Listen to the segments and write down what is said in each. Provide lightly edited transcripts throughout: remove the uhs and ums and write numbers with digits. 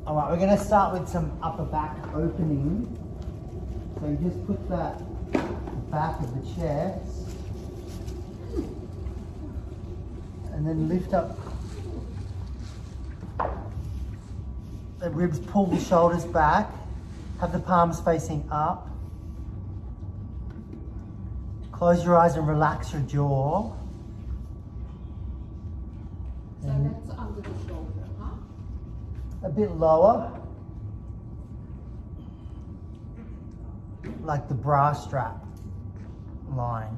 All right, we're going to start with some upper back opening. So you just put that back of the chest and then lift up the ribs, pull the shoulders back, have the palms facing up. Close your eyes and relax your jaw. So that's under the shoulder, huh? A bit lower, like the bra strap line.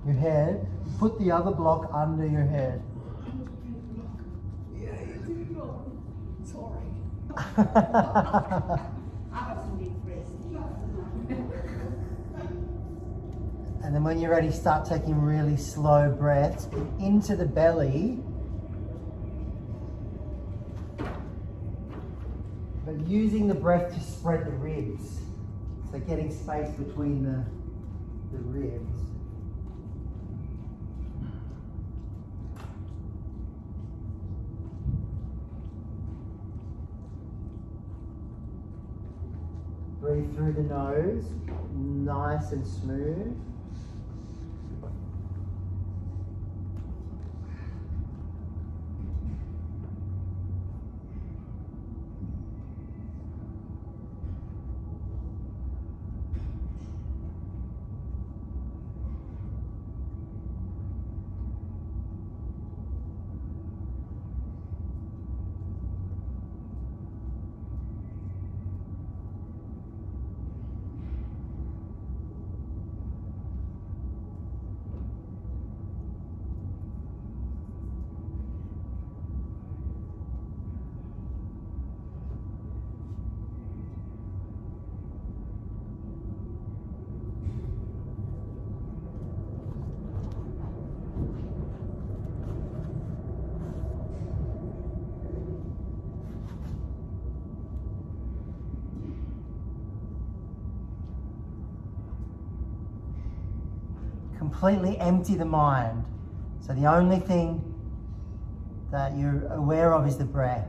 Your head, put the other block under your head. Yeah, you did wrong. Sorry. I wasn't impressed. And then when you're ready, start taking really slow breaths into the belly. But using the breath to spread the ribs. So getting space between the ribs. Breathe through the nose, nice and smooth. Completely empty the mind. So the only thing that you're aware of is the breath.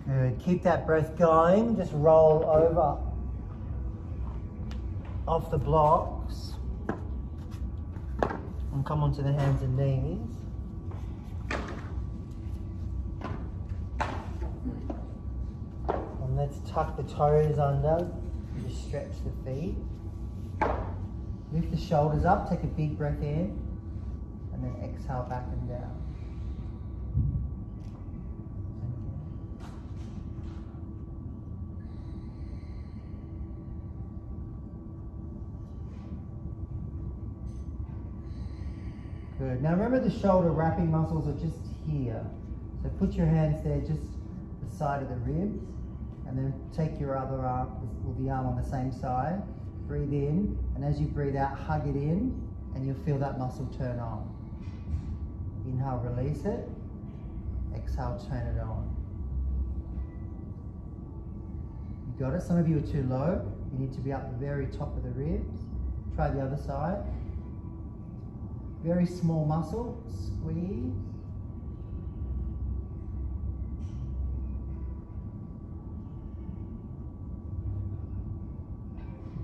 Good. Keep that breath going. Just roll over off the blocks and come onto the hands and knees. And let's tuck the toes under. Just stretch the feet. Lift the shoulders up. Take a big breath in and then exhale back and down. Good. Now remember the shoulder wrapping muscles are just here. So put your hands there, just the side of the ribs, and then take your other arm, or the arm on the same side. Breathe in, and as you breathe out, hug it in, and you'll feel that muscle turn on. Inhale, release it. Exhale, turn it on. You got it? Some of you are too low. You need to be up the very top of the ribs. Try the other side. Very small muscle, squeeze.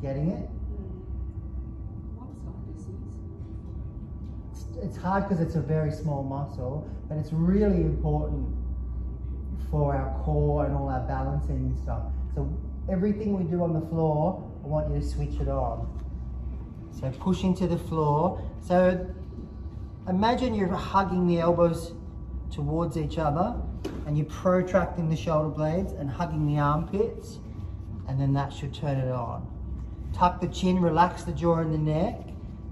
Getting it? What side is this? It's hard because it's a very small muscle, but it's really important for our core and all our balancing and stuff. So everything we do on the floor, I want you to switch it on. So pushing to the floor. So imagine you're hugging the elbows towards each other and you're protracting the shoulder blades and hugging the armpits, and then that should turn it on. Tuck the chin, relax the jaw and the neck,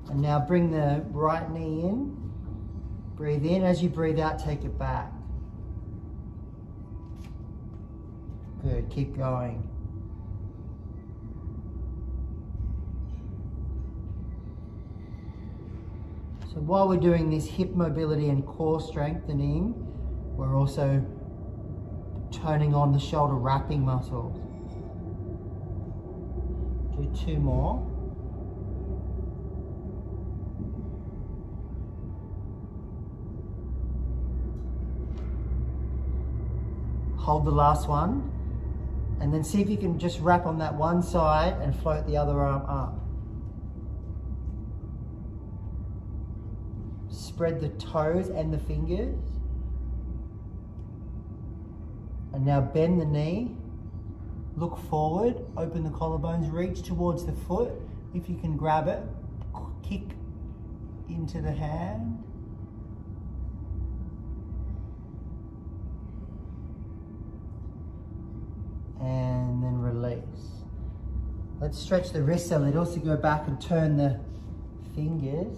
and now bring the right knee in. Breathe in. As you breathe out, take it back. Good, keep going. So while we're doing this hip mobility and core strengthening, we're also turning on the shoulder wrapping muscles. Do 2 more. Hold the last one, and then see if you can just wrap on that one side and float the other arm up. Spread the toes and the fingers. And now bend the knee, look forward, open the collarbones, reach towards the foot. If you can grab it, kick into the hand. And then release. Let's stretch the wrists a little, so go back and turn the fingers.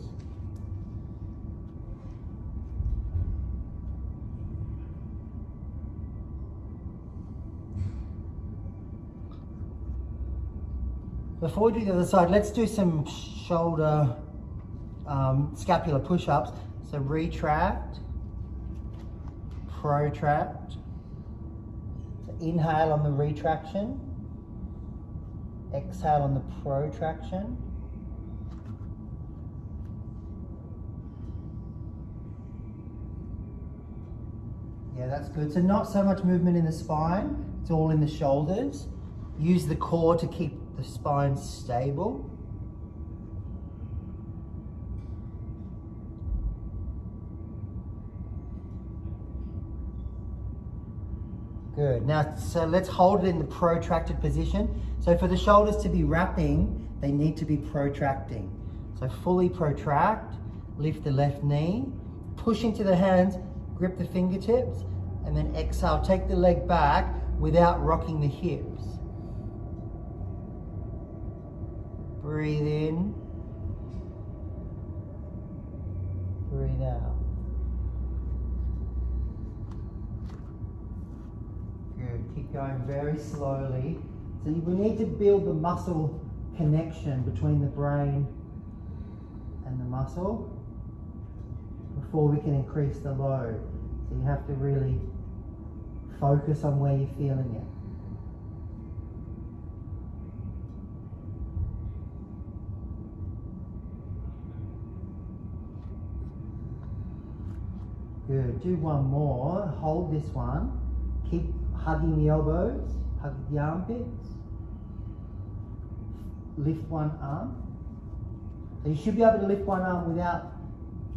Before we do the other side, let's do some shoulder scapular push-ups. So retract, protract. So inhale on the retraction, exhale on the protraction. Yeah, that's good. So not so much movement in the spine, it's all in the shoulders. Use the core to keep the spine stable. Good. Now, so let's hold it in the protracted position. So for the shoulders to be wrapping, they need to be protracting. So fully protract, lift the left knee, push into the hands, grip the fingertips, and then exhale, take the leg back without rocking the hips. Breathe in, breathe out. Good, keep going very slowly. So we need to build the muscle connection between the brain and the muscle before we can increase the load. So you have to really focus on where you're feeling it. Good, do one more, hold this one, keep hugging the elbows, hug the armpits, lift one arm. So you should be able to lift one arm without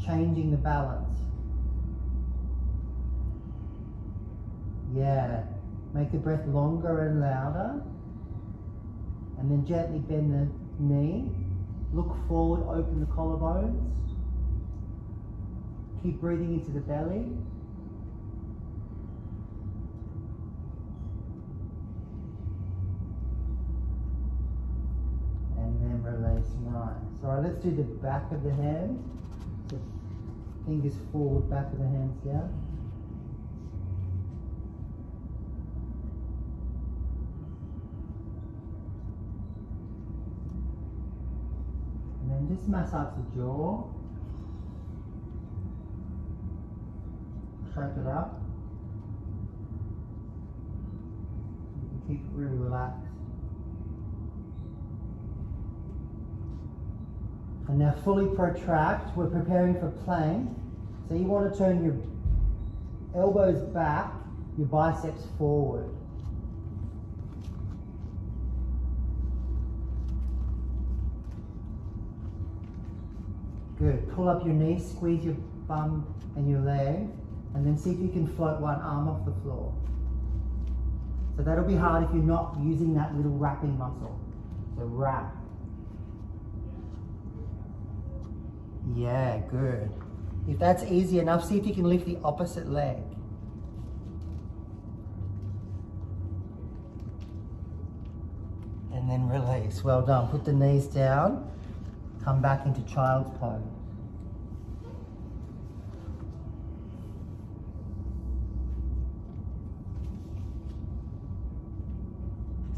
changing the balance. Yeah, make the breath longer and louder, and then gently bend the knee, look forward, open the collarbones. Keep breathing into the belly. And then release, nice. All right, let's do the back of the hands. So fingers forward, back of the hands down. And then just massage the jaw. Shake it up. You can keep it really relaxed. And now fully protract. We're preparing for plank. So you want to turn your elbows back, your biceps forward. Good. Pull up your knees, squeeze your bum and your leg. And then see if you can float one arm off the floor. So that'll be hard if you're not using that little wrapping muscle. So wrap. Yeah, good. If that's easy enough, see if you can lift the opposite leg. And then release. Well done. Put the knees down. Come back into child's pose.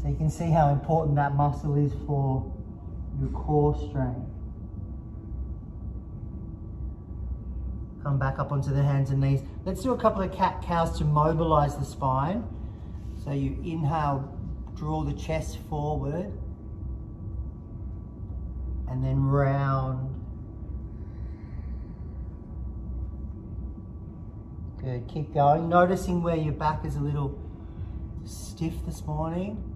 So you can see how important that muscle is for your core strength. Come back up onto the hands and knees. Let's do a couple of cat-cows to mobilize the spine. So you inhale, draw the chest forward, and then round. Good, keep going. Noticing where your back is a little stiff this morning.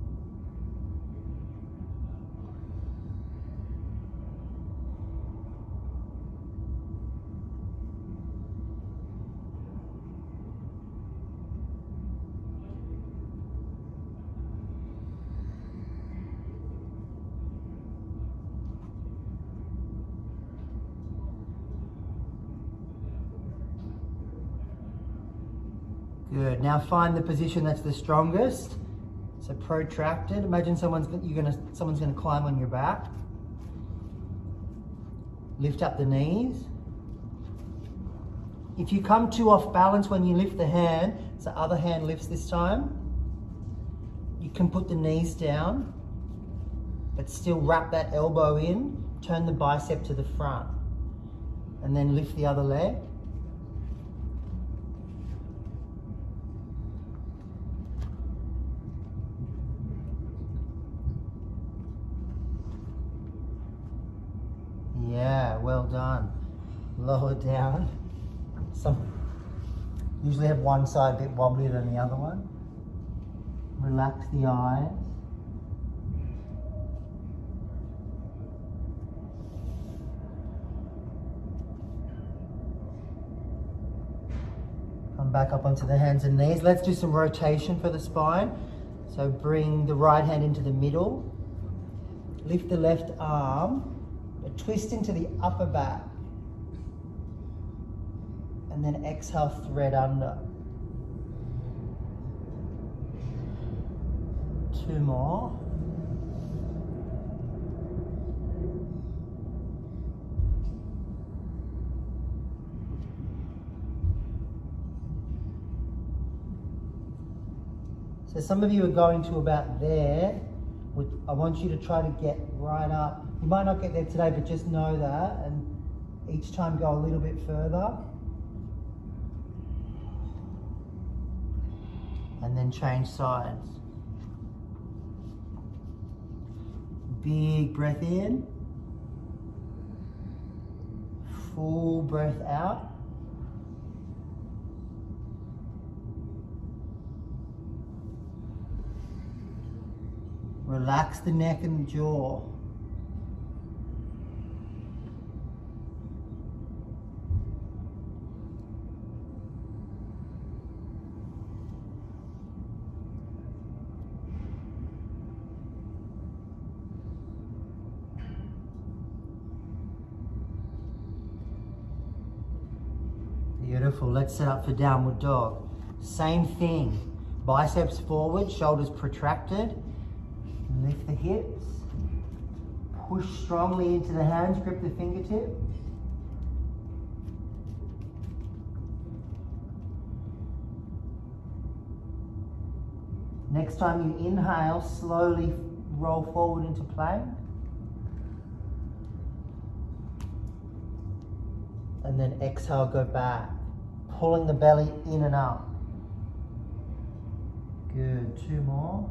Good. Now find the position that's the strongest. So protracted. Imagine someone's gonna climb on your back. Lift up the knees. If you come too off balance when you lift the hand, so other hand lifts this time, you can put the knees down, but still wrap that elbow in, turn the bicep to the front, and then lift the other leg. Yeah, well done. Lower down. Some usually have one side a bit wobblier than the other one. Relax the eyes. Come back up onto the hands and knees. Let's do some rotation for the spine. So bring the right hand into the middle. Lift the left arm. A twist into the upper back, and then exhale, thread under. 2 more. So some of you are going to about there. I want you to try to get right up. You might not get there today, but just know that, and each time go a little bit further. And then change sides. Big breath in. Full breath out. Relax the neck and the jaw. Beautiful. Let's set up for downward dog. Same thing. Biceps forward, shoulders protracted. Lift the hips. Push strongly into the hands, grip the fingertips. Next time you inhale, slowly roll forward into plank. And then exhale, go back. Pulling the belly in and up. Good, 2 more.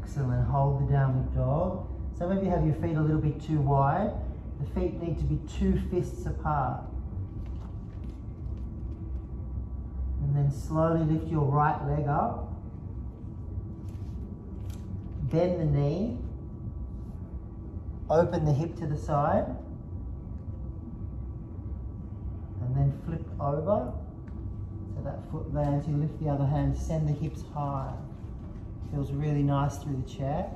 Excellent, hold the downward dog. Some of you have your feet a little bit too wide. The feet need to be 2 fists apart. And then slowly lift your right leg up. Bend the knee. Open the hip to the side. And then flip over. So that foot lands, you lift the other hand, send the hips high. Feels really nice through the chest.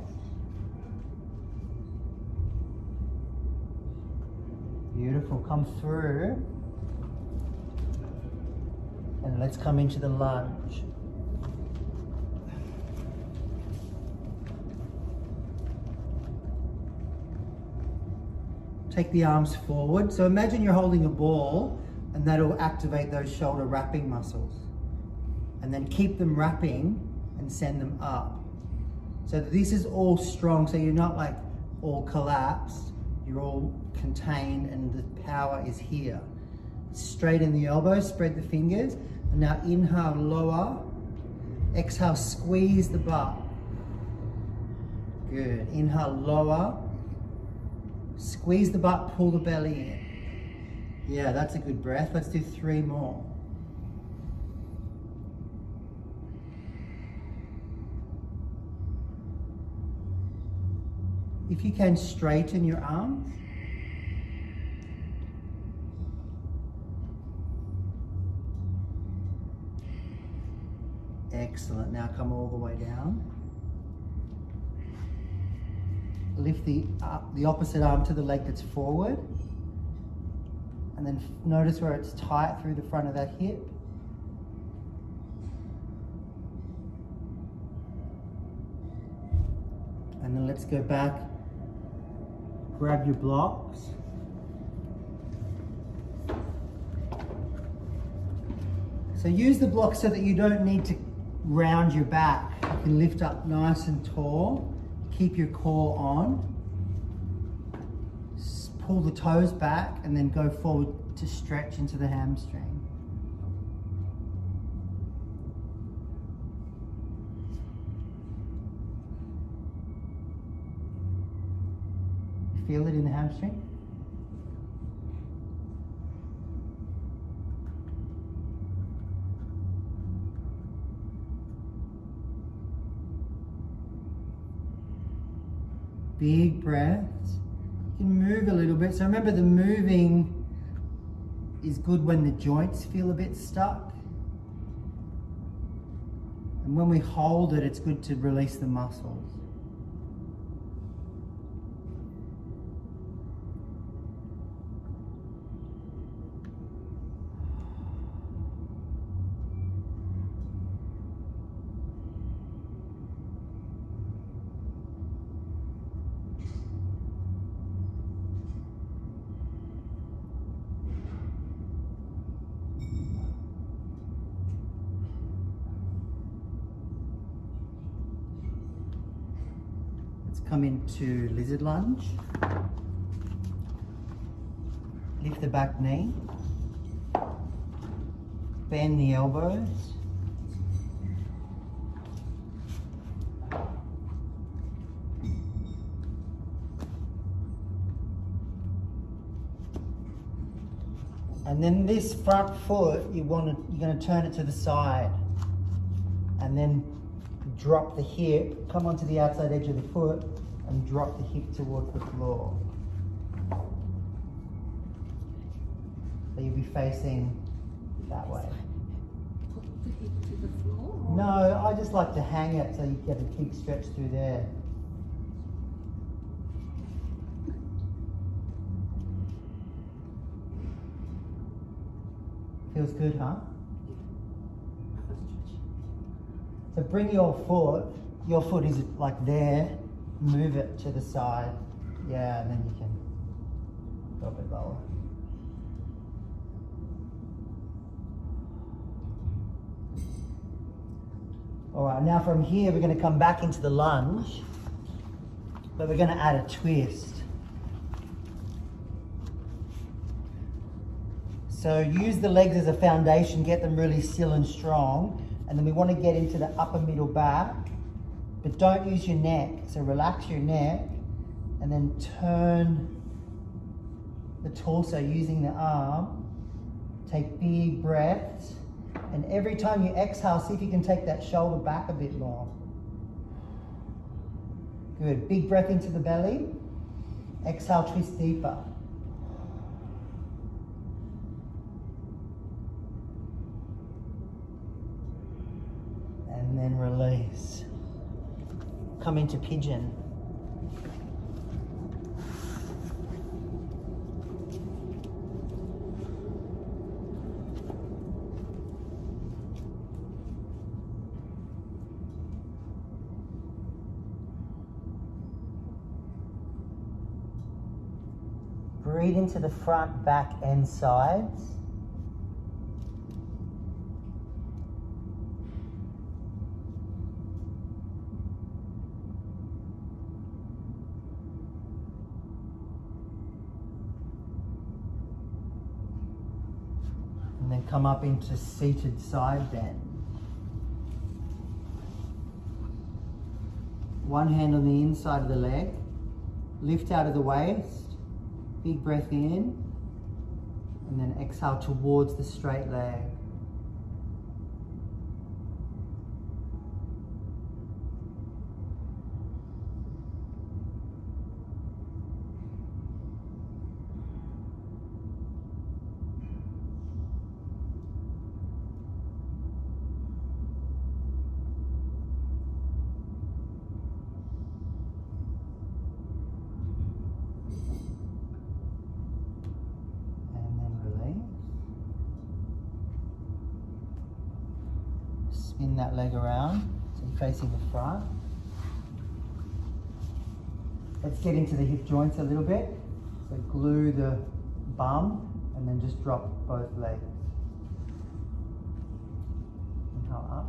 Beautiful, come through. And let's come into the lunge. Take the arms forward. So imagine you're holding a ball and that'll activate those shoulder wrapping muscles. And then keep them wrapping and send them up. So this is all strong, so you're not like all collapsed, you're all contained and the power is here. Straighten the elbows, spread the fingers, and now inhale, lower. Exhale, squeeze the butt. Good. Inhale, lower. Squeeze the butt, pull the belly in. Yeah, that's a good breath. Let's do 3 more. If you can, straighten your arms. Excellent. Now come all the way down. Lift the opposite arm to the leg that's forward. And then notice where it's tight through the front of that hip. And then let's go back. Grab your blocks. So use the blocks so that you don't need to round your back. You can lift up nice and tall. Keep your core on. Pull the toes back and then go forward to stretch into the hamstring. Feel it in the hamstring? Big breaths. You can move a little bit. So remember, the moving is good when the joints feel a bit stuck. And when we hold it, it's good to release the muscles. Come into lizard lunge. Lift the back knee. Bend the elbows. And then this front foot, you're going to turn it to the side. And then drop the hip, come onto the outside edge of the foot and drop the hip towards the floor. So you'll be facing that way. Put the hip to the floor? Or? No, I just like to hang it so you get a big stretch through there. Feels good, huh? So bring your foot is like there, move it to the side. Yeah, and then you can go a bit lower. All right, now from here, we're going to come back into the lunge, but we're going to add a twist. So use the legs as a foundation, get them really still and strong. And then we want to get into the upper middle back, but don't use your neck. So relax your neck and then turn the torso using the arm. Take big breaths. And every time you exhale, see if you can take that shoulder back a bit more. Good. Big breath into the belly. Exhale, twist deeper. And then release. Come into pigeon. Breathe into the front, back, and sides. And then come up into seated side bend. One hand on the inside of the leg. Lift out of the waist. Big breath in. And then exhale towards the straight leg. Spin that leg around, so you're facing the front. Let's get into the hip joints a little bit. So glue the bum and then just drop both legs. Inhale up.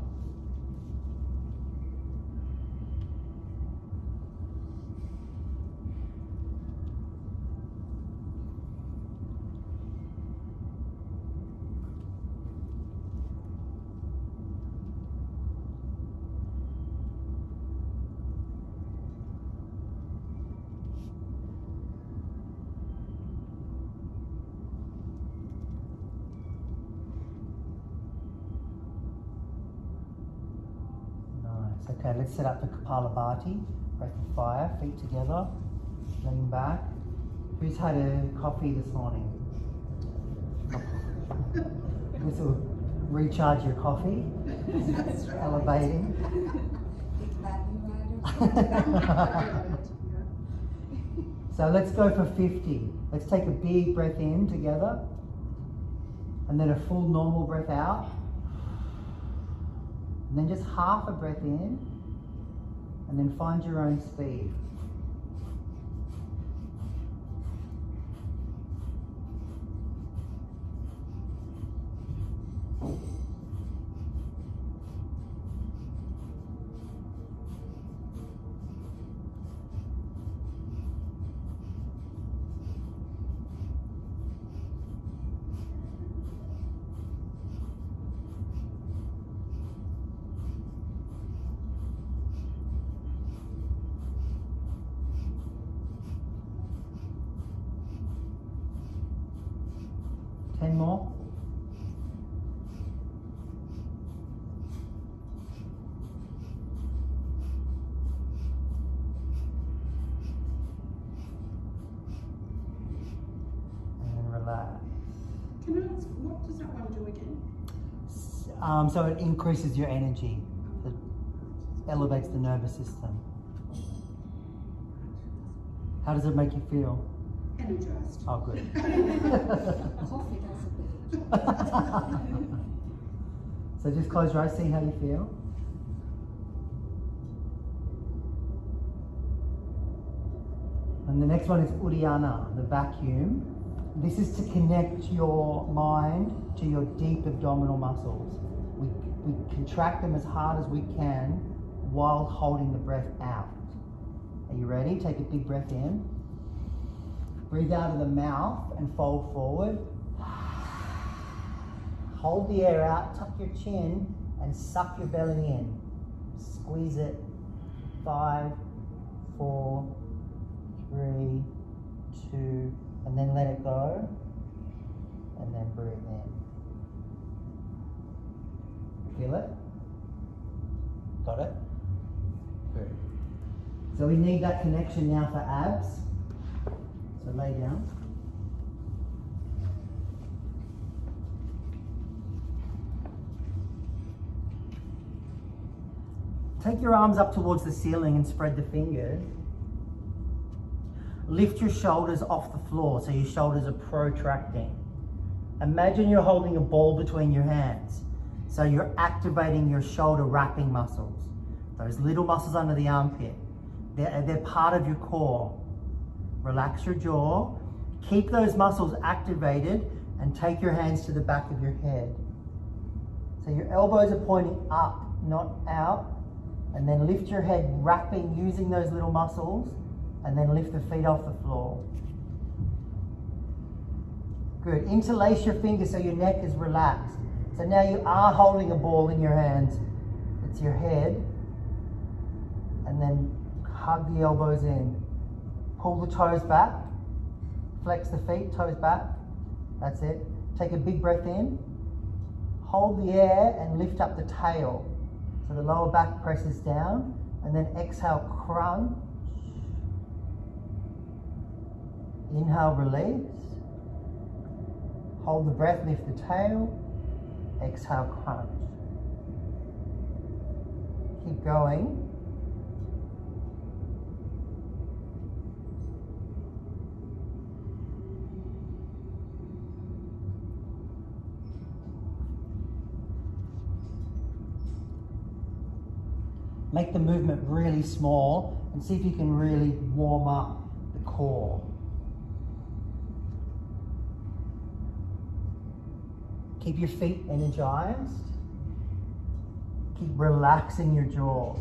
Okay, let's set up the Kapalabhati, breath of fire, feet together, lean back. Who's had a coffee this morning? This will recharge your coffee. It's elevating. So let's go for 50. Let's take a big breath in together, and then a full normal breath out. And then just half a breath in, and then find your own speed. Ten more. And relax. Can I ask, what does that one do again? So it increases your energy. It elevates the nervous system. How does it make you feel? Energized. Oh, good. Coffee does a bit. So just close your eyes, see how you feel. And the next one is Uddiyana, the vacuum. This is to connect your mind to your deep abdominal muscles. We contract them as hard as we can while holding the breath out. Are you ready? Take a big breath in. Breathe out of the mouth and fold forward. Hold the air out, tuck your chin, and suck your belly in. Squeeze it. 5, 4, 3, 2, and then let it go. And then breathe in. Feel it? Got it? Good. So we need that connection now for abs. So lay down. Take your arms up towards the ceiling and spread the fingers. Lift your shoulders off the floor so your shoulders are protracting. Imagine you're holding a ball between your hands. So you're activating your shoulder wrapping muscles. Those little muscles under the armpit. They're part of your core. Relax your jaw Keep those muscles activated and take your hands to the back of your head. So your elbows are pointing up, not out. And then lift your head, wrapping, using those little muscles, and then lift the feet off the floor. Good. Interlace your fingers so your neck is relaxed. So now you are holding a ball in your hands. It's your head. And then hug the elbows in. Pull the toes back. Flex the feet, toes back. That's it. Take a big breath in. Hold the air and lift up the tail. So the lower back presses down. And then exhale, crunch. Inhale, release. Hold the breath, lift the tail. Exhale, crunch. Keep going. Make the movement really small and see if you can really warm up the core. Keep your feet energized. Keep relaxing your jaw.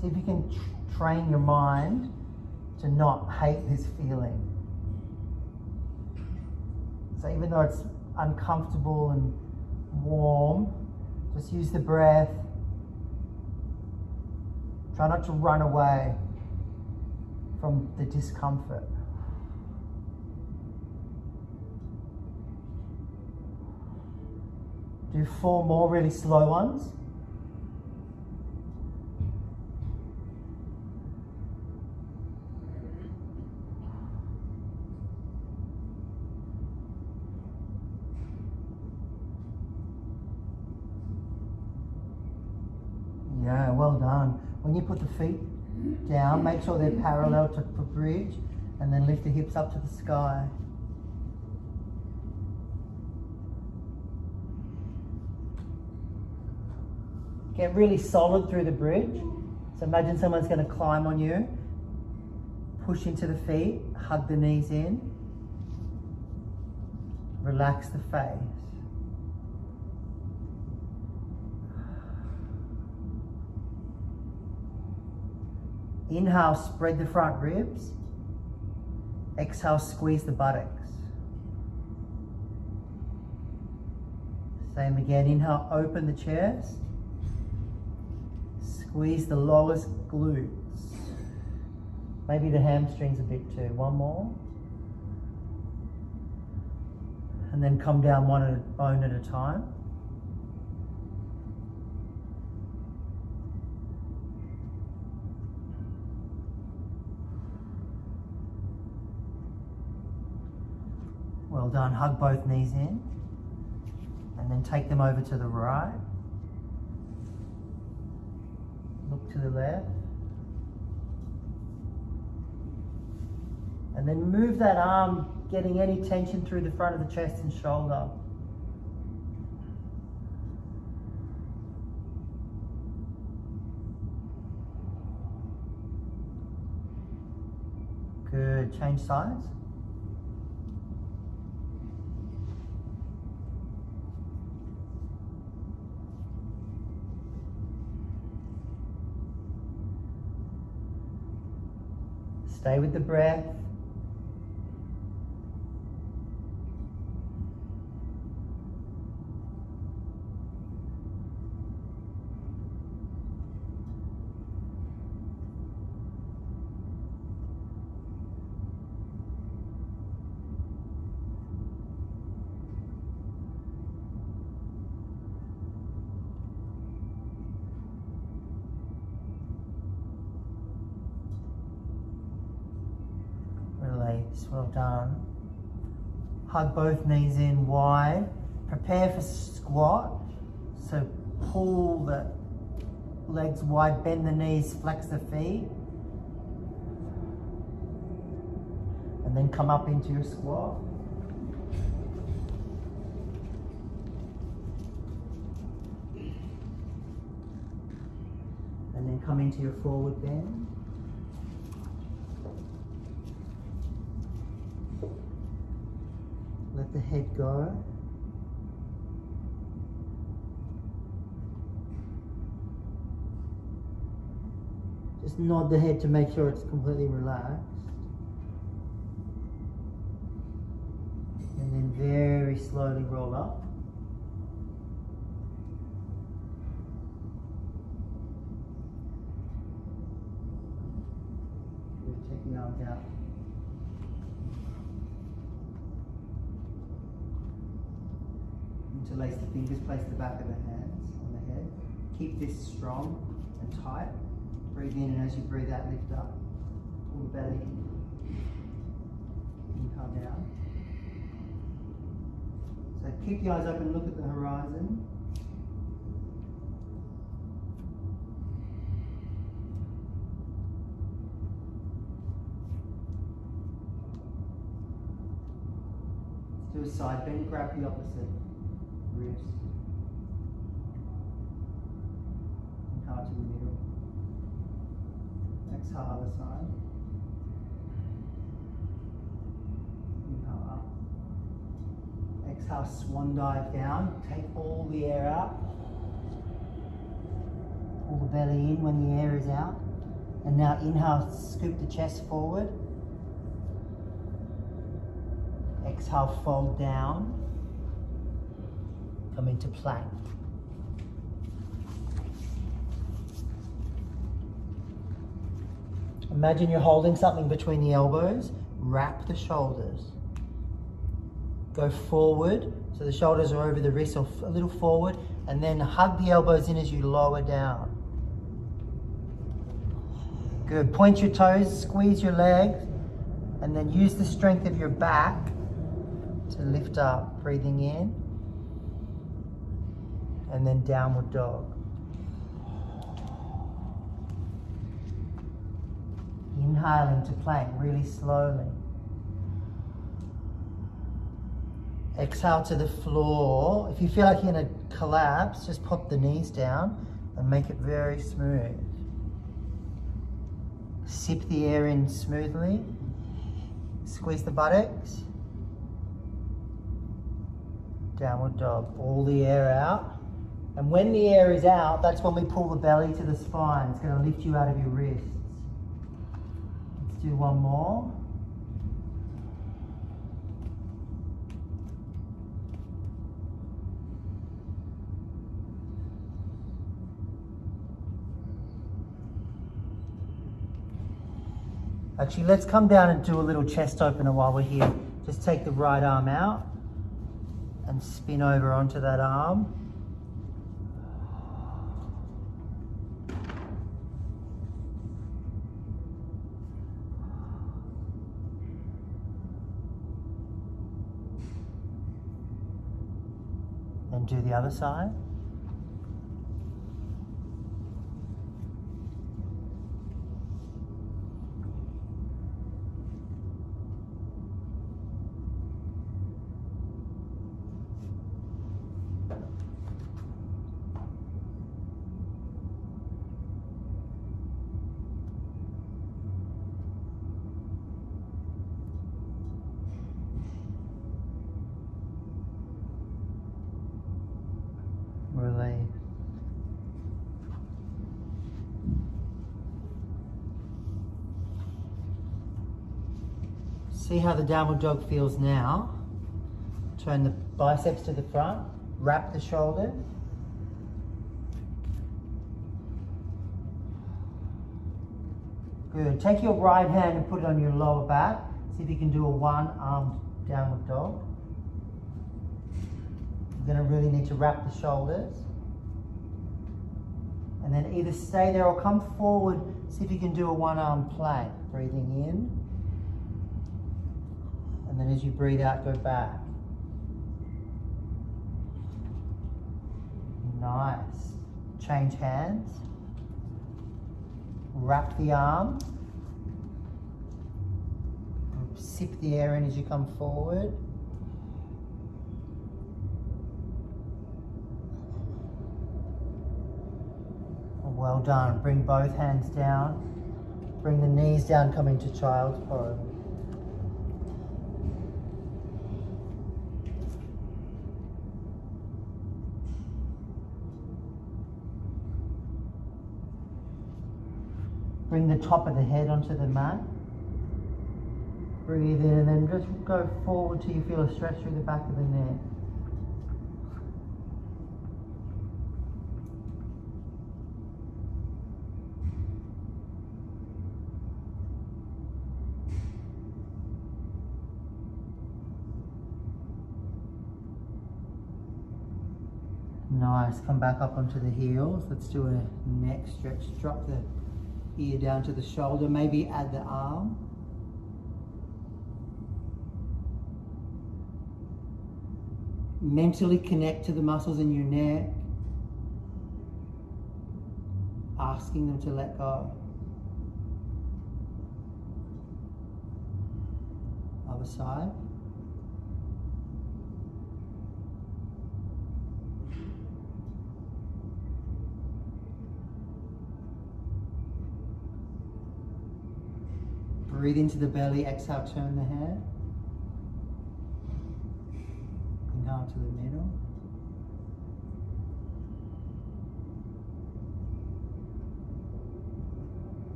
See if you can train your mind to not hate this feeling. So even though it's uncomfortable and warm, just use the breath. Try not to run away from the discomfort. Do 4 more really slow ones. Yeah, well done. When you put the feet down, make sure they're parallel to the bridge, and then lift the hips up to the sky. Get really solid through the bridge. So imagine someone's going to climb on you. Push into the feet, hug the knees in. Relax the face. Inhale, spread the front ribs. Exhale, squeeze the buttocks. Same again, inhale, open the chest. Squeeze the lowest glutes. Maybe the hamstrings a bit too. One more. And then come down one bone at a time. Well done. Hug both knees in. And then take them over to the right. Look to the left. And then move that arm, getting any tension through the front of the chest and shoulder. Good. Change sides. Stay with the breath. Well done. Hug both knees in wide. Prepare for squat. So pull the legs wide, bend the knees, flex the feet. And then come up into your squat. then come into your forward bend. Let the head go. Just nod the head to make sure it's completely relaxed. And then very slowly roll up. Good. Take the arms out. Interlace the fingers, place the back of the hands on the head. Keep this strong and tight. Breathe in, and as you breathe out, lift up. Pull the belly in. Inhale down. So keep the eyes open, look at the horizon. Let's do a side bend, grab the opposite wrist. Inhale to the middle. Exhale, other side. Inhale up. Exhale, swan dive down. Take all the air out. Pull the belly in when the air is out. And now inhale, scoop the chest forward. Exhale, fold down. Come into plank. Imagine you're holding something between the elbows. Wrap the shoulders. Go forward, so the shoulders are over the wrists or a little forward, and then hug the elbows in as you lower down. Good. Point your toes, squeeze your legs, and then use the strength of your back to lift up. Breathing in, and then downward dog. Inhaling to plank really slowly. Exhale to the floor. If you feel like you're going to collapse, just pop the knees down and make it very smooth. Sip the air in smoothly. Squeeze the buttocks. Downward dog. All the air out. And when the air is out, that's when we pull the belly to the spine. It's going to lift you out of your wrists. Let's do one more. Actually, let's come down and do a little chest opener while we're here. Just take the right arm out and spin over onto that arm. And do the other side. Relief. See how the downward dog feels now. Turn the biceps to the front, wrap the shoulders. Good. Take your right hand and put it on your lower back. See if you can do a one-armed downward dog. You're going to really need to wrap the shoulders. And then either stay there or come forward. See if you can do a one-arm plank. Breathing in. And then as you breathe out, go back. Nice. Change hands. Wrap the arm. Sip the air in as you come forward. Well done. Bring both hands down. Bring the knees down, come into child's pose. Bring the top of the head onto the mat. Breathe in and then just go forward till you feel a stretch through the back of the neck. Nice, come back up onto the heels. Let's do a neck stretch. Drop the ear down to the shoulder, maybe add the arm. Mentally connect to the muscles in your neck, asking them to let go. Other side. Breathe into the belly, exhale, turn the head. Inhale to the middle.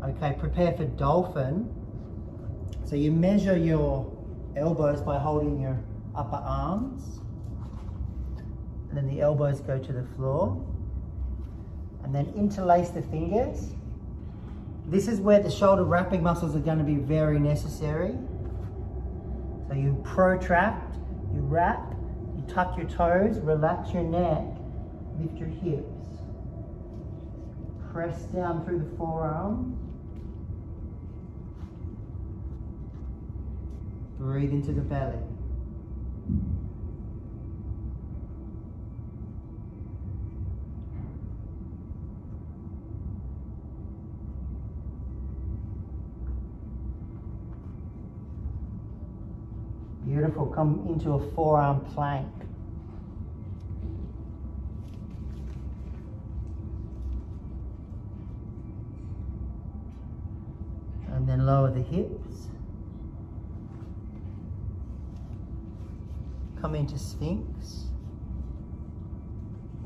Okay, prepare for dolphin. So you measure your elbows by holding your upper arms. And then the elbows go to the floor. And then interlace the fingers. This is where the shoulder wrapping muscles are going to be very necessary. So you protract, you wrap, you tuck your toes, relax your neck, lift your hips. Press down through the forearm. Breathe into the belly. Beautiful, come into a forearm plank. And then lower the hips. Come into Sphinx.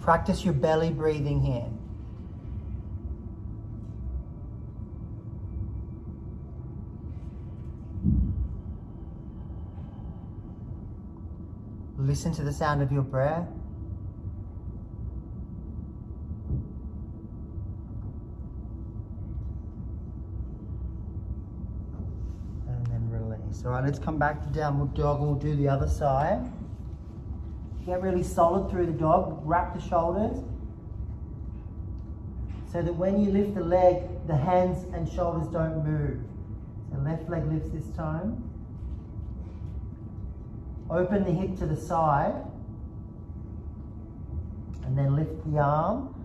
Practice your belly breathing here. Listen to the sound of your breath. And then release. All right, let's come back to downward dog and we'll do the other side. Get really solid through the dog. Wrap the shoulders so that when you lift the leg, the hands and shoulders don't move. So left leg lifts this time. Open the hip to the side and then lift the arm.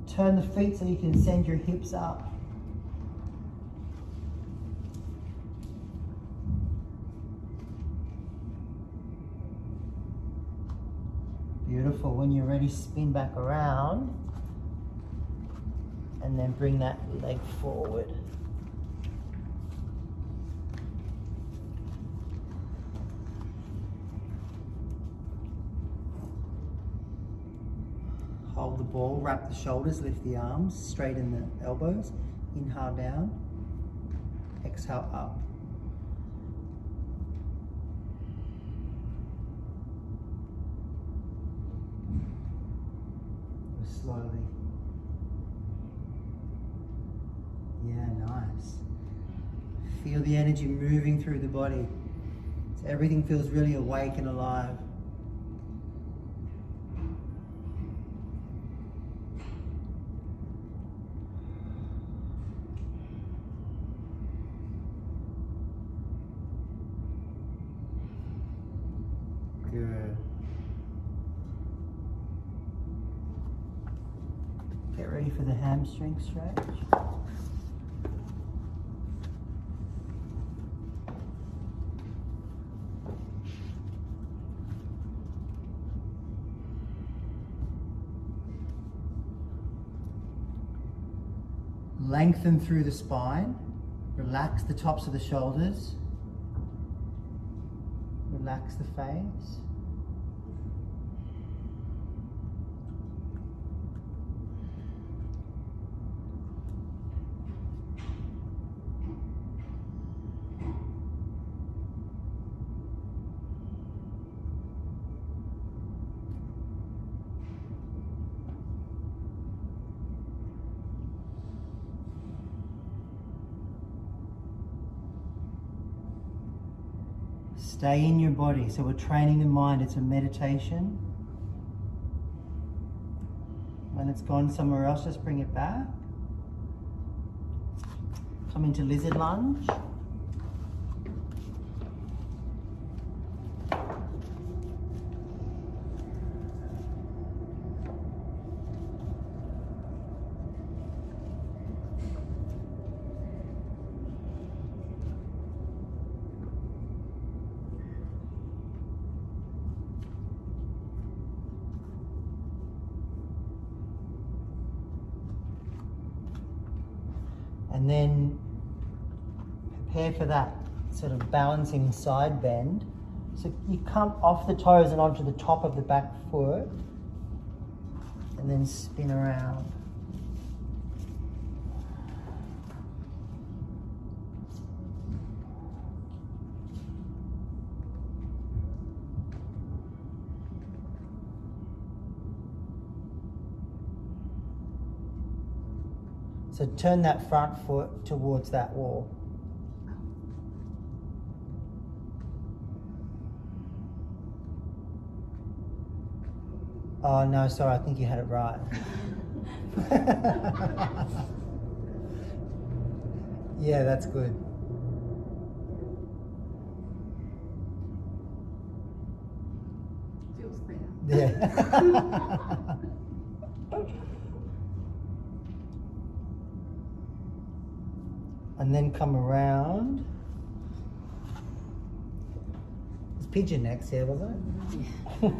Turn the feet so you can send your hips up. Beautiful. When you're ready, spin back around and then bring that leg forward. Hold the ball, wrap the shoulders, lift the arms, straighten the elbows. Inhale down, exhale up. Slowly. Yeah, nice. Feel the energy moving through the body. So everything feels really awake and alive. Good. Get ready for the hamstring stretch. Lengthen through the spine. Relax the tops of the shoulders. Relax the face. Stay in your body. So we're training the mind. It's a meditation. When it's gone somewhere else, just bring it back. Come into lizard lunge. And then prepare for that sort of balancing side bend. So you come off the toes and onto the top of the back foot and then spin around. So turn that front foot towards that wall. Oh no, sorry, I think you had it right. Yeah, that's good. Feels better. Yeah. And then come around. It's pigeon next here, wasn't it?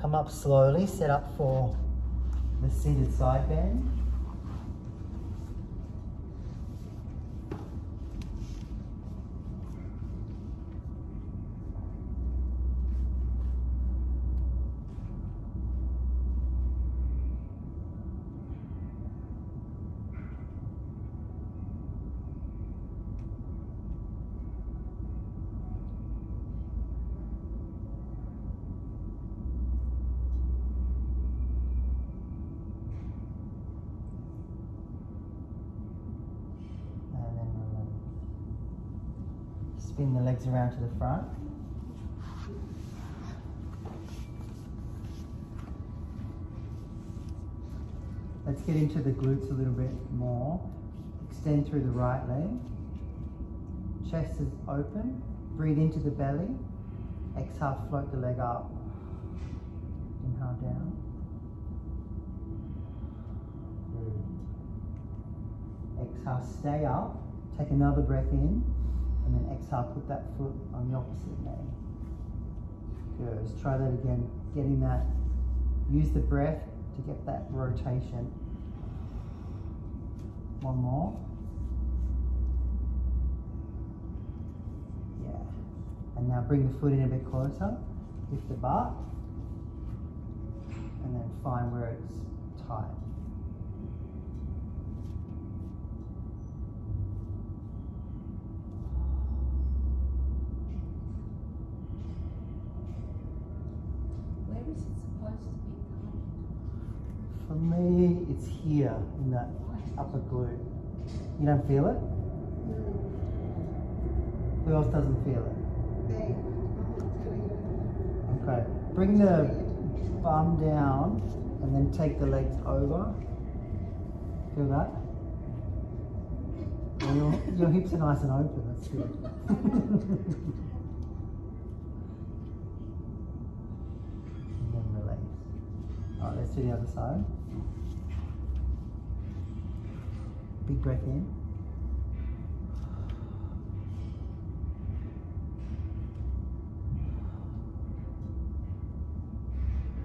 Come up slowly, set up for the seated side bend. Spin the legs around to the front. Let's get into the glutes a little bit more. Extend through the right leg. Chest is open. Breathe into the belly. Exhale, float the leg up. Inhale down. Exhale, stay up. Take another breath in. And then exhale, put that foot on the opposite leg. Good. Let's try that again. Getting that, use the breath to get that rotation. One more. Yeah. And now bring the foot in a bit closer. Lift the butt. And then find where it's tight. supposed to be done? For me, it's here in that upper glute. You don't feel it? Who else doesn't feel it? There. I'm not feeling it. Okay. Bring the bum down and then take the legs over. Feel that? Well, your hips are nice and open, that's good. And then release. Alright, let's do the other side. Big breath in.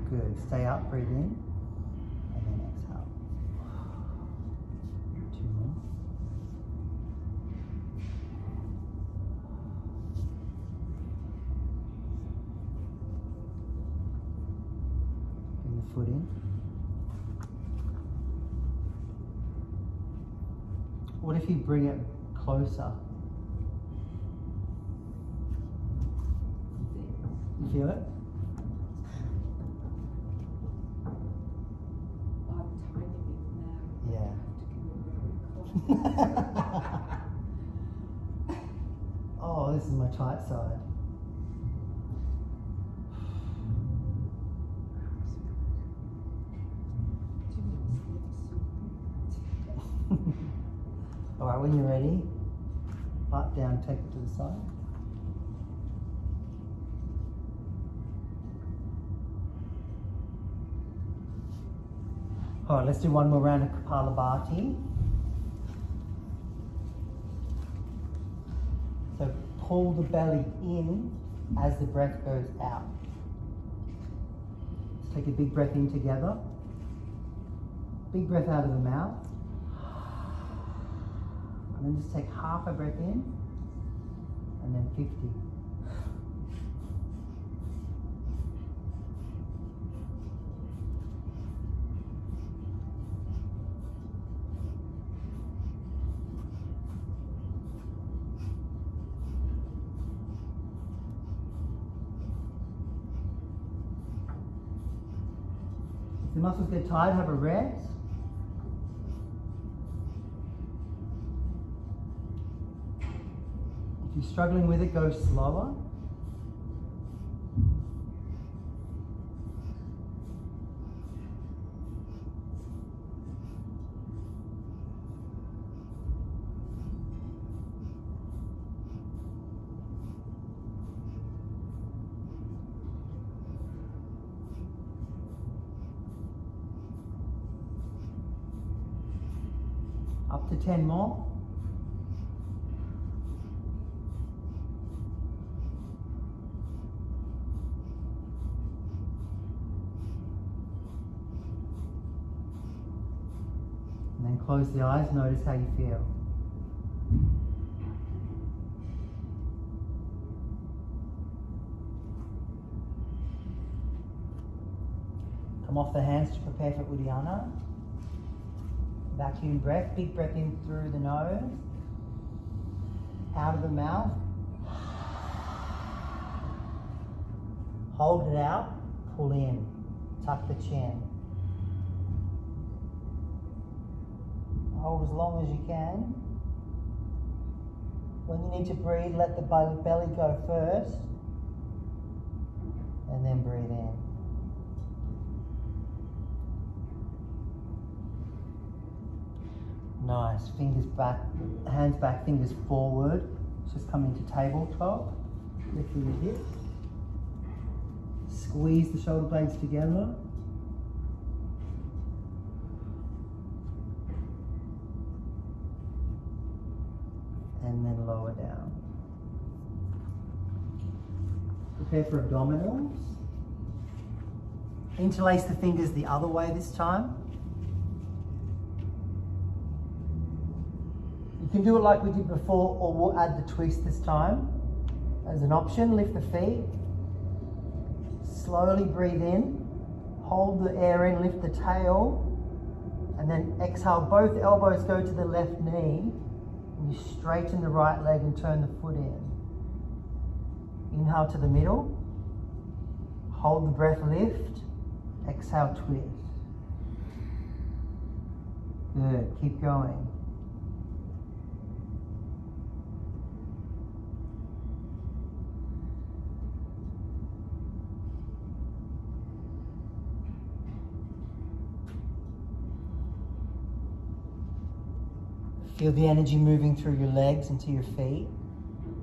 Good. Stay up, breathe in. And then exhale. 2 more. Bring the foot in. What if you bring it closer? You feel it? I'm tiny bit now. Yeah. I have to give it a Oh, this is my tight side. Alright, when you're ready, butt down, take it to the side. Alright, let's do one more round of Kapalabhati. So pull the belly in as the breath goes out. Let's take a big breath in together. Big breath out of the mouth. And then just take half a breath in, and then 50. If the muscles get tired, have a rest. If you're struggling with it, go slower. Up to 10 more. And then close the eyes, notice how you feel. Come off the hands to prepare for Uddiyana. Vacuum breath, big breath in through the nose, out of the mouth. Hold it out, pull in, tuck the chin. Hold as long as you can. When you need to breathe, let the belly go first, and then breathe in. Nice. Fingers back, hands back, fingers forward. Just come into tabletop. Lift through your hips. Squeeze the shoulder blades together. And then lower down. Prepare for abdominals. Interlace the fingers the other way this time. You can do it like we did before, or we'll add the twist this time. As an option, lift the feet. Slowly breathe in. Hold the air in, lift the tail. And then exhale, both elbows go to the left knee. And you straighten the right leg and turn the foot in. Inhale to the middle. Hold the breath, lift. Exhale, twist. Good, keep going. Feel the energy moving through your legs into your feet.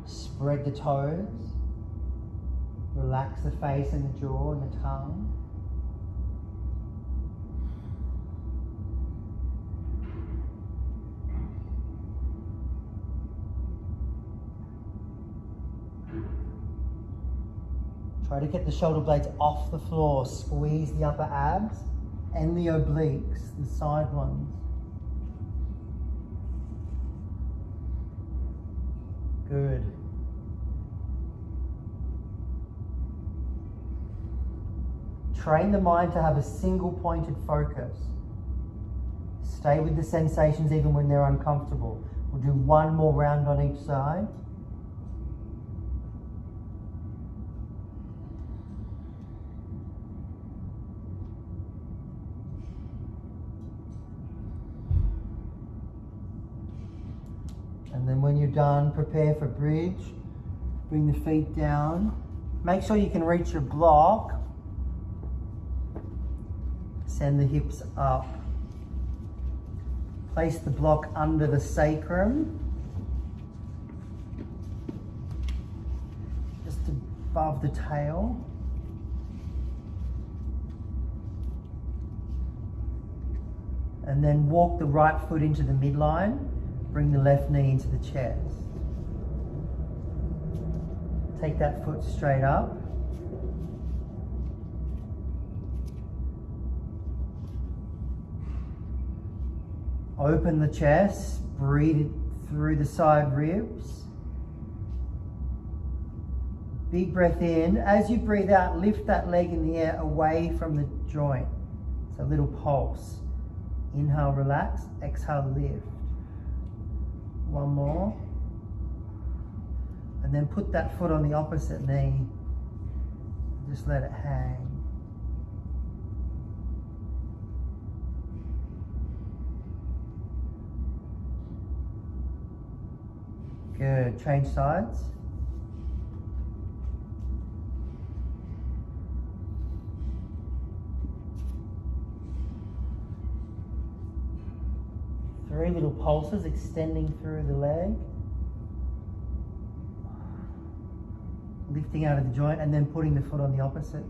Spread the toes. Relax the face and the jaw and the tongue. Try to get the shoulder blades off the floor. Squeeze the upper abs and the obliques, the side ones. Good. Train the mind to have a single pointed focus. Stay with the sensations even when they're uncomfortable. We'll do one more round on each side. And then when you're done, prepare for bridge. Bring the feet down. Make sure you can reach your block. Send the hips up. Place the block under the sacrum. Just above the tail. And then walk the right foot into the midline. Bring the left knee into the chest. Take that foot straight up. Open the chest, breathe through the side ribs. Big breath in. As you breathe out, lift that leg in the air away from the joint. It's a little pulse. Inhale, relax. Exhale, lift. One more. And then put that foot on the opposite knee. Just let it hang. Good. Change sides. Three little pulses extending through the leg. Lifting out of the joint and then putting the foot on the opposite.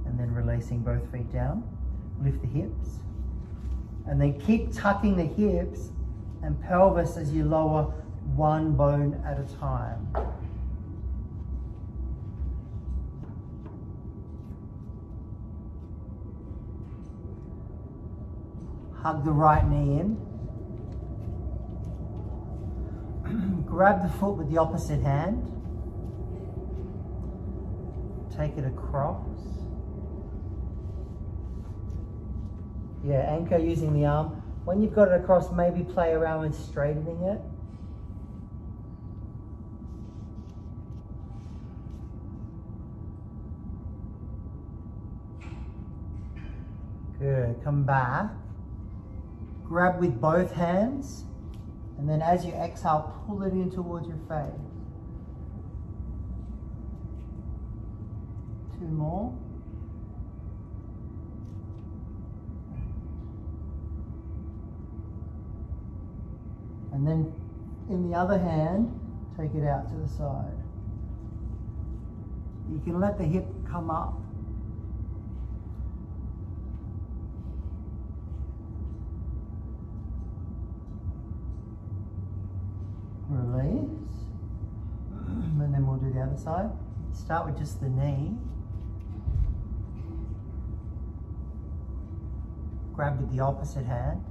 And then releasing both feet down. Lift the hips. And then keep tucking the hips and pelvis as you lower one bone at a time. Hug the right knee in. Grab the foot with the opposite hand. Take it across. Yeah, anchor using the arm. When you've got it across, maybe play around with straightening it. Good, come back. Grab with both hands. And then as you exhale, pull it in towards your face. Two more. And then in the other hand, take it out to the side. You can let the hip come up. Release. And then we'll do the other side. Start with just the knee. Grab with the opposite hand.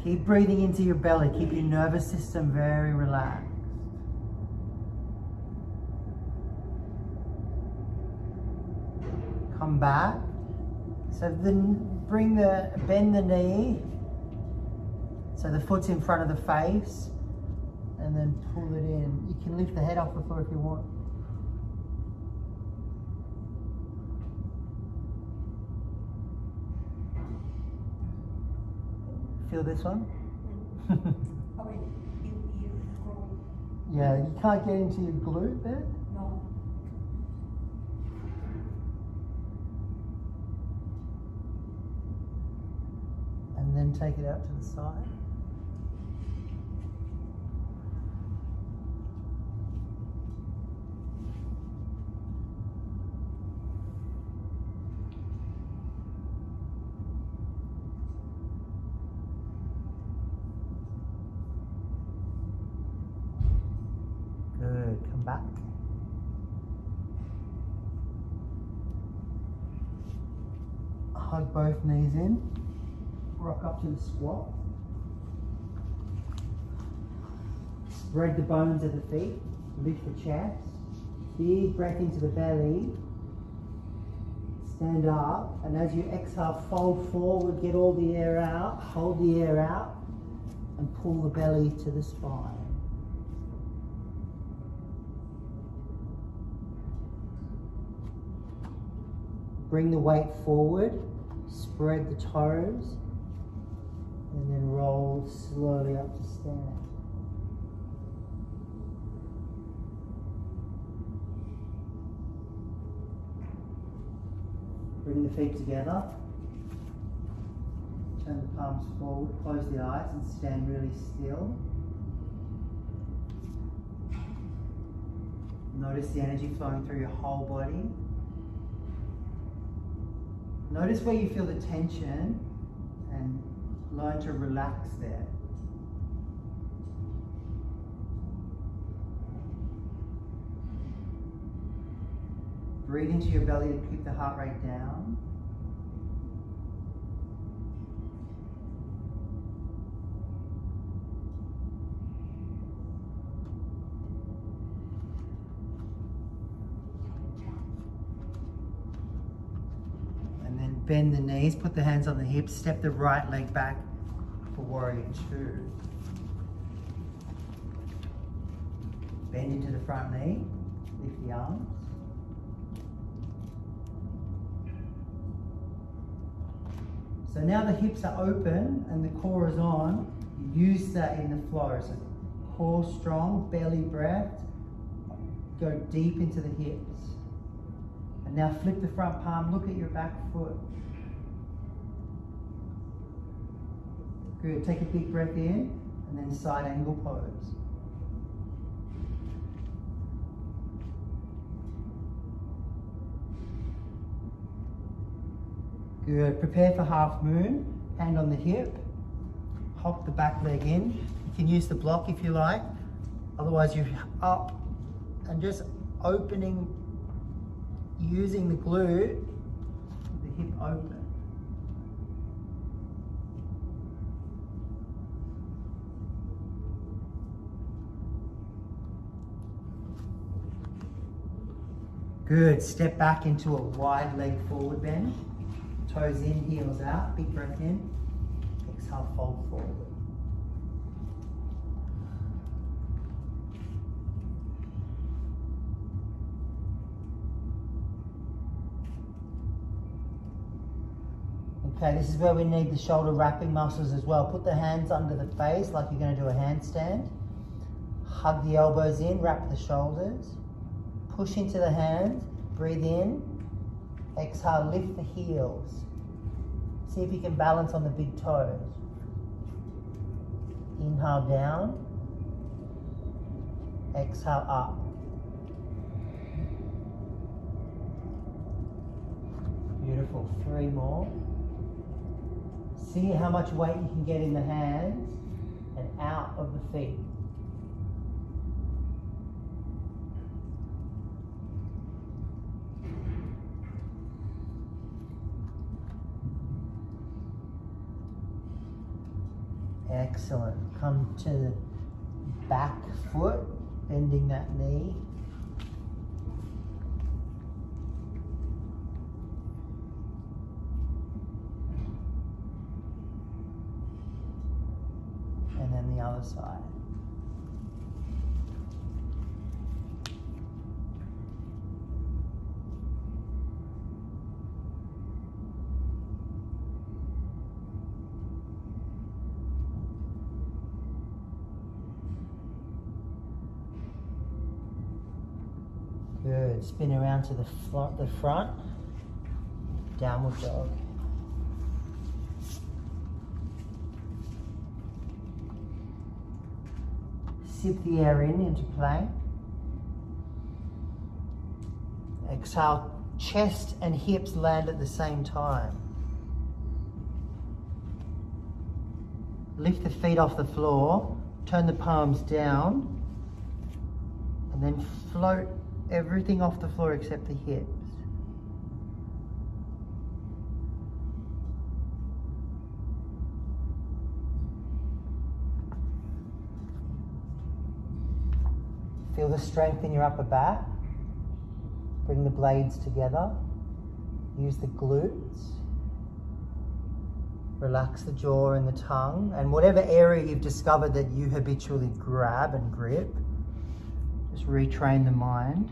Keep breathing into your belly. Keep your nervous system very relaxed. Come back. So then bend the knee. So the foot's in front of the face. And then pull it in. You can lift the head off the floor if you want. Feel this one? Oh, wait, you go. Yeah, you can't get into your glute there. No. And then take it out to the side. Good, come back. Hug both knees in. Rock up to the squat. Spread the bones of the feet. Lift the chest. Big breath into the belly. Stand up. And as you exhale, fold forward. Get all the air out. Hold the air out. And pull the belly to the spine. Bring the weight forward. Spread the toes. And then roll slowly up to stand. Bring the feet together. Turn the palms forward, close the eyes and stand really still. Notice the energy flowing through your whole body. Notice where you feel the tension and learn to relax there. Breathe into your belly to keep the heart rate down. And then bend the knees, put the hands on the hips, step the right leg back for warrior two. Bend into the front knee, lift the arms. So now the hips are open and the core is on. Use that in the flow. So core strong, belly breath. Go deep into the hips. And now flip the front palm, look at your back foot. Good, take a big breath in and then side angle pose. Good, prepare for half moon, hand on the hip, hop the back leg in. You can use the block if you like, otherwise you're up and just opening, using the glute, the hip open. Good, step back into a wide leg forward bend. Toes in, heels out, big breath in. Exhale, fold forward. Okay, this is where we need the shoulder wrapping muscles as well. Put the hands under the face like you're going to do a handstand. Hug the elbows in, wrap the shoulders. Push into the hands, breathe in. Exhale, lift the heels. See if you can balance on the big toes. Inhale down. Exhale up. Beautiful. 3 more. See how much weight you can get in the hands and out of the feet. Excellent. Come to the back foot, bending that knee. And then the other side. Good. Spin around to the front. Downward dog. Sip the air into plank. Exhale, chest and hips land at the same time. Lift the feet off the floor, turn the palms down, and then float everything off the floor except the hips. Feel the strength in your upper back. Bring the blades together. Use the glutes. Relax the jaw and the tongue. And whatever area you've discovered that you habitually grab and grip, just retrain the mind.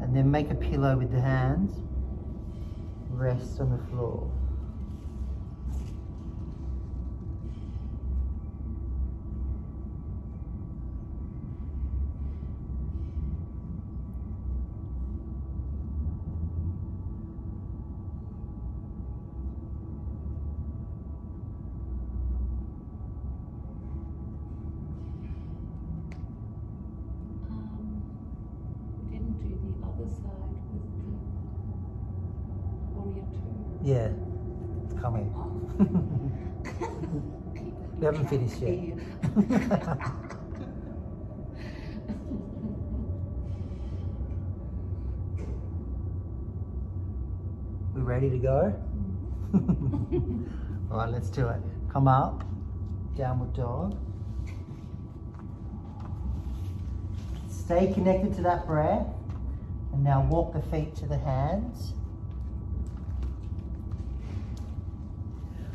And then make a pillow with the hands. Rest on the floor. Yeah, it's coming. We haven't finished yet. We ready to go? All right, let's do it. Come up, downward dog. Stay connected to that breath. And now walk the feet to the hands.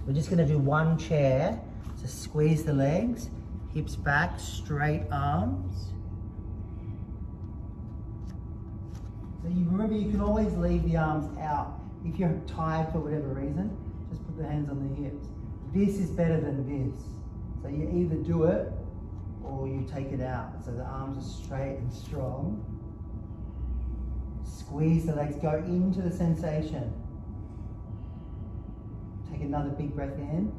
We're just going to do one chair. So squeeze the legs, hips back, straight arms. So you remember, you can always leave the arms out. If you're tired for whatever reason, just put the hands on the hips. This is better than this. So you either do it or you take it out. So the arms are straight and strong. Squeeze the legs, go into the sensation. Take another big breath in,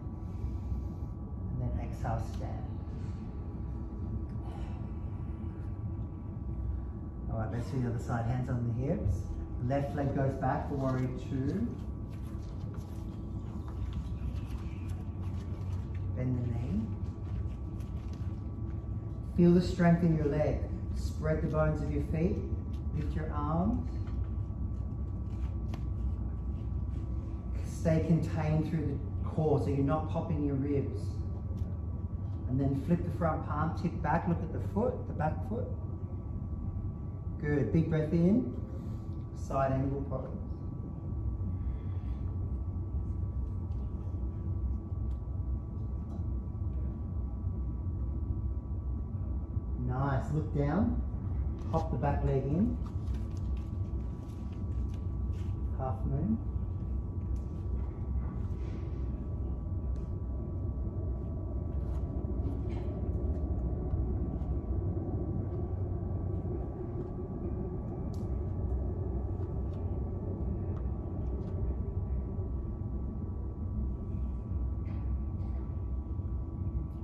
and then exhale, stand. All right, let's do the other side, hands on the hips. Left leg goes back for warrior two. Bend the knee. Feel the strength in your leg. Spread the bones of your feet, lift your arms. Stay contained through the core so you're not popping your ribs. And then flip the front palm, tip back, look at the foot, the back foot. Good, big breath in, side angle pose. Nice, look down, hop the back leg in, half moon.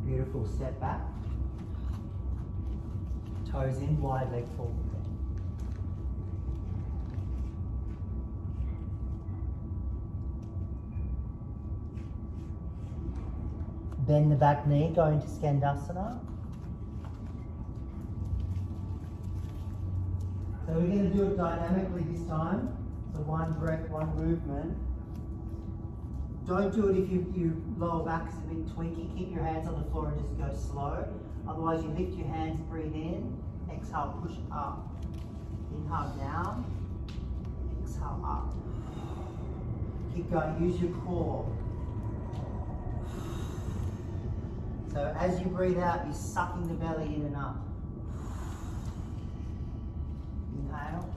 Beautiful, step back. Toes in, wide leg forward. Bend the back knee, go into Skandasana. So we're going to do it dynamically this time. So one breath, one movement. Don't do it if your lower back is a bit tweaky. Keep your hands on the floor and just go slow. Otherwise you lift your hands, breathe in, exhale, push up. Inhale down, exhale up. Keep going, use your core. So as you breathe out, you're sucking the belly in and up. Inhale.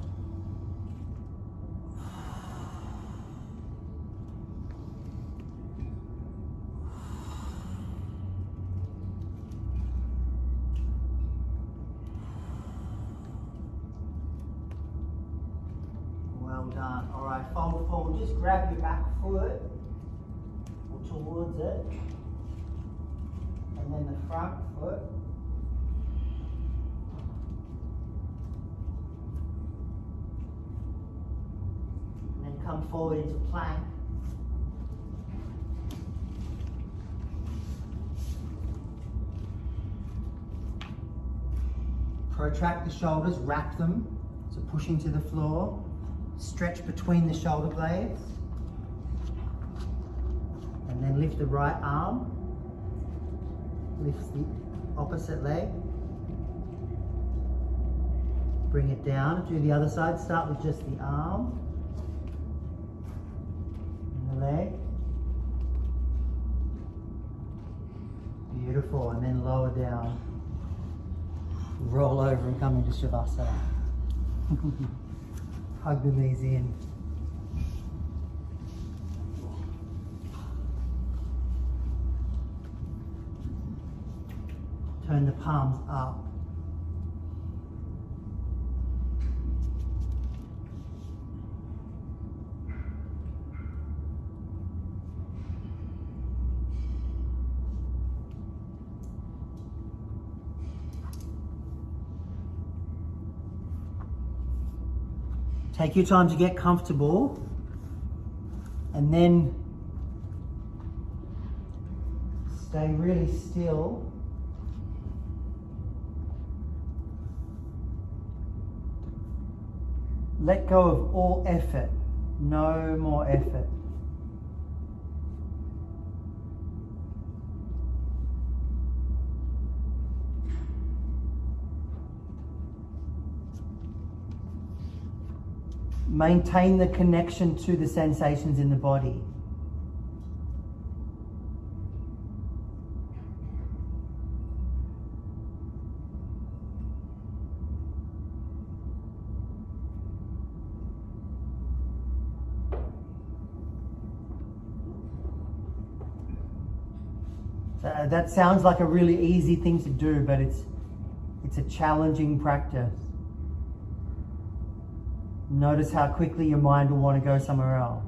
Well done. All right, fold forward. Just grab your back foot or towards it. And then the front foot. And then come forward into plank. Protract the shoulders, wrap them, so pushing to the floor. Stretch between the shoulder blades. And then lift the right arm. Lift the opposite leg. Bring it down. Do the other side. Start with just the arm and the leg. Beautiful. And then lower down. Roll over and come into Shavasana. Hug the knees in. Turn the palms up. Take your time to get comfortable, and then stay really still. Let go of all effort. No more effort. Maintain the connection to the sensations in the body. That sounds like a really easy thing to do, but it's a challenging practice. Notice how quickly your mind will want to go somewhere else.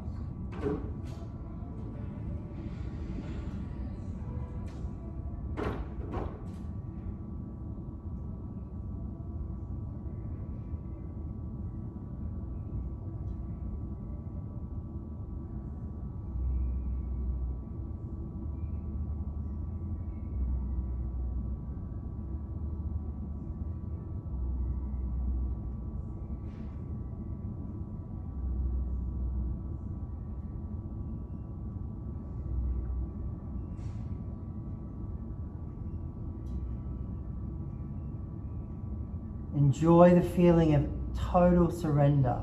Enjoy the feeling of total surrender.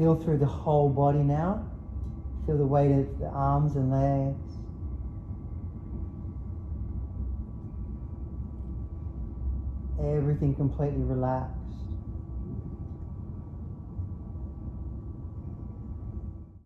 feel through the whole body now. Feel the weight of the arms and legs. Everything completely relaxed.